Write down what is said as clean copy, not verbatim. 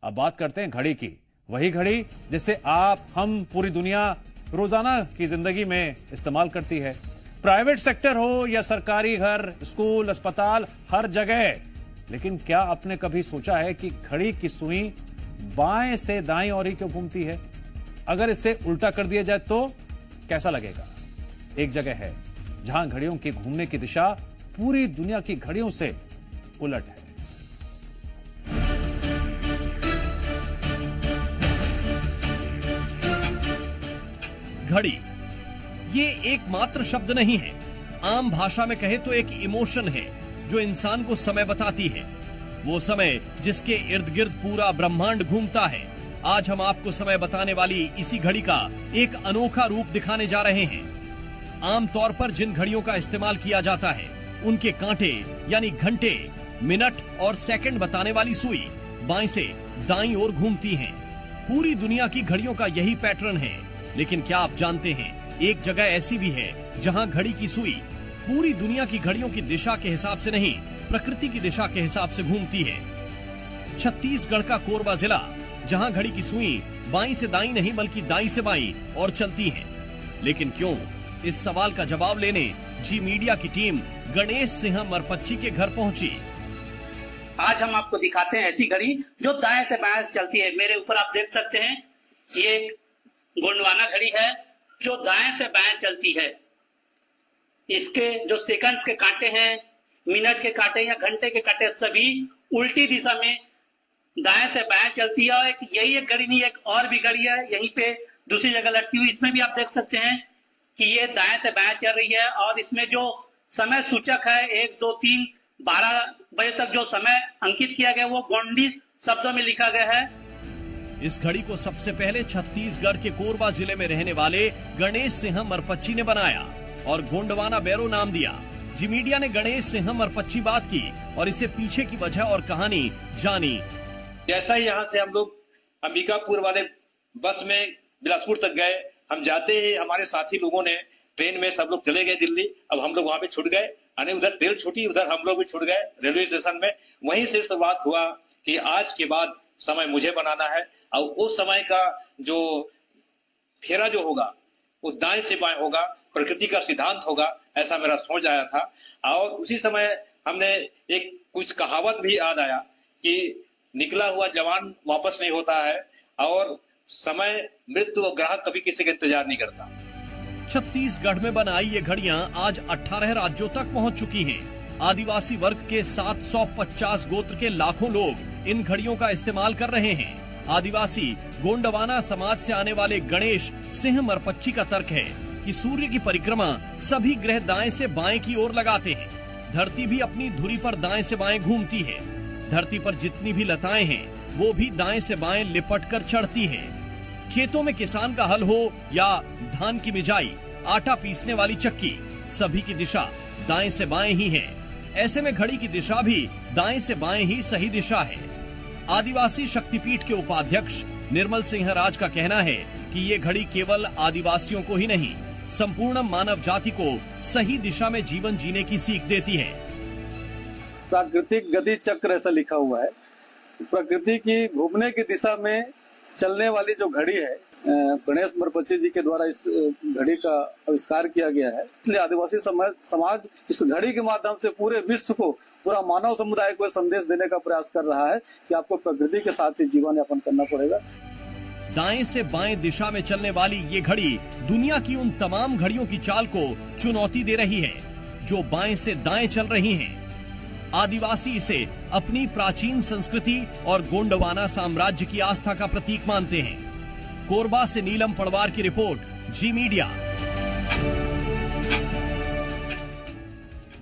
अब बात करते हैं घड़ी की, वही घड़ी जिससे आप हम पूरी दुनिया रोजाना की जिंदगी में इस्तेमाल करती है। प्राइवेट सेक्टर हो या सरकारी घर, स्कूल, अस्पताल, हर जगह। लेकिन क्या आपने कभी सोचा है कि घड़ी की सुई बाएं से दाएं ओर ही क्यों घूमती है? अगर इसे उल्टा कर दिया जाए तो कैसा लगेगा? एक जगह है जहां घड़ियों की घूमने की दिशा पूरी दुनिया की घड़ियों से उलट है। घड़ी ये एकमात्र शब्द नहीं है, आम भाषा में कहे तो एक इमोशन है जो इंसान को समय बताती है, वो समय जिसके इर्द गिर्द पूरा ब्रह्मांड घूमता है। आज हम आपको समय बताने वाली इसी घड़ी का एक अनोखा रूप दिखाने जा रहे हैं। आमतौर पर जिन घड़ियों का इस्तेमाल किया जाता है उनके कांटे यानी घंटे, मिनट और सेकंड बताने वाली सुई बाएं से दाईं ओर घूमती हैं। पूरी दुनिया की घड़ियों का यही पैटर्न है। लेकिन क्या आप जानते हैं, एक जगह ऐसी भी है जहां घड़ी की सुई पूरी दुनिया की घड़ियों की दिशा के हिसाब से नहीं, प्रकृति की दिशा के हिसाब से घूमती है। छत्तीसगढ़ का कोरबा जिला, जहां घड़ी की सुई बाईं से दाईं नहीं बल्कि दाईं से बाईं और चलती है। लेकिन क्यों? इस सवाल का जवाब लेने जी मीडिया की टीम गणेश सिंह मरपच्ची के घर पहुंची। आज हम आपको दिखाते हैं ऐसी घड़ी जो दाएं से बाएं चलती है। मेरे ऊपर आप देख सकते हैं, ये गोंडवाना घड़ी है जो दाएं से बाएं चलती है। इसके जो सेकंड्स के कांटे हैं, मिनट के कांटे या घंटे के कांटे, सभी उल्टी दिशा में दाएं से बाएं चलती है। और यही एक घड़ी नहीं, एक और भी घड़ी है यहीं पे दूसरी जगह लटकी हुई, इसमें भी आप देख सकते हैं कि ये दाएं से बाएं चल रही है। और इसमें जो समय सूचक है 1, 2, 3, 12 बजे तक जो समय अंकित किया गया वो गोंडी शब्दों में लिखा गया है। इस घड़ी को सबसे पहले छत्तीसगढ़ के कोरबा जिले में रहने वाले गणेश सिंह मरपच्ची ने बनाया और गोंडवाना बैरो नाम दिया। जी मीडिया ने गणेश सिंह मरपच्ची बात की और इसे पीछे की वजह और कहानी जानी। जैसा ही यहाँ से हम लोग अंबिकापुर वाले बस में बिलासपुर तक गए, हम जाते ही हमारे साथी लोगों ने ट्रेन में सब लोग चले गए दिल्ली। अब हम लोग वहां पे छूट गए, यानी उधर ट्रेन छूटी, उधर हम लोग भी छूट गए रेलवे स्टेशन में। वहीं से शुरुआत हुआ कि आज के बाद समय मुझे बनाना है और उस समय का जो फेरा जो होगा वो दाएं से बाएं होगा, प्रकृति का सिद्धांत होगा, ऐसा मेरा सोच आया था। और उसी समय हमने एक कुछ कहावत भी याद आया कि निकला हुआ जवान वापस नहीं होता है और समय, मृत्यु और ग्राहक कभी किसी का इंतजार नहीं करता। छत्तीसगढ़ में बनाई ये घड़ियां आज 18 राज्यों तक पहुंच चुकी हैं। आदिवासी वर्ग के 750 गोत्र के लाखों लोग इन घड़ियों का इस्तेमाल कर रहे हैं। आदिवासी गोंडवाना समाज से आने वाले गणेश सिंह मरपच्ची का तर्क है कि सूर्य की परिक्रमा सभी ग्रह दाएं से बाएं की ओर लगाते हैं। धरती भी अपनी धुरी पर दाएं से बाएं घूमती है। धरती पर जितनी भी लताएं हैं वो भी दाएं से बाएं लिपट कर चढ़ती है। खेतों में किसान का हल हो या धान की मिजाई, आटा पीसने वाली चक्की, सभी की दिशा दाएं से बाएं ही है। ऐसे में घड़ी की दिशा भी दाएं से बाएं ही सही दिशा है। आदिवासी शक्तिपीठ के उपाध्यक्ष निर्मल सिंह राज का कहना है कि ये घड़ी केवल आदिवासियों को ही नहीं, संपूर्ण मानव जाति को सही दिशा में जीवन जीने की सीख देती है। प्राकृतिक गति चक्र ऐसा लिखा हुआ है। प्रकृति की घूमने की दिशा में चलने वाली जो घड़ी है, गणेश मरपच्ची जी के द्वारा इस घड़ी का आविष्कार किया गया है। इसलिए आदिवासी समाज इस घड़ी के माध्यम से पूरे विश्व को, पूरा मानव समुदाय को संदेश देने का प्रयास कर रहा है कि आपको प्रकृति के साथ ही जीवन यापन करना पड़ेगा। दाएं से बाएं दिशा में चलने वाली ये घड़ी दुनिया की उन तमाम घड़ियों की चाल को चुनौती दे रही है जो बाएं से दाएं चल रही हैं। आदिवासी इसे अपनी प्राचीन संस्कृति और गोंडवाना साम्राज्य की आस्था का प्रतीक मानते हैं। कोरबा से नीलम पड़वार की रिपोर्ट, जी मीडिया।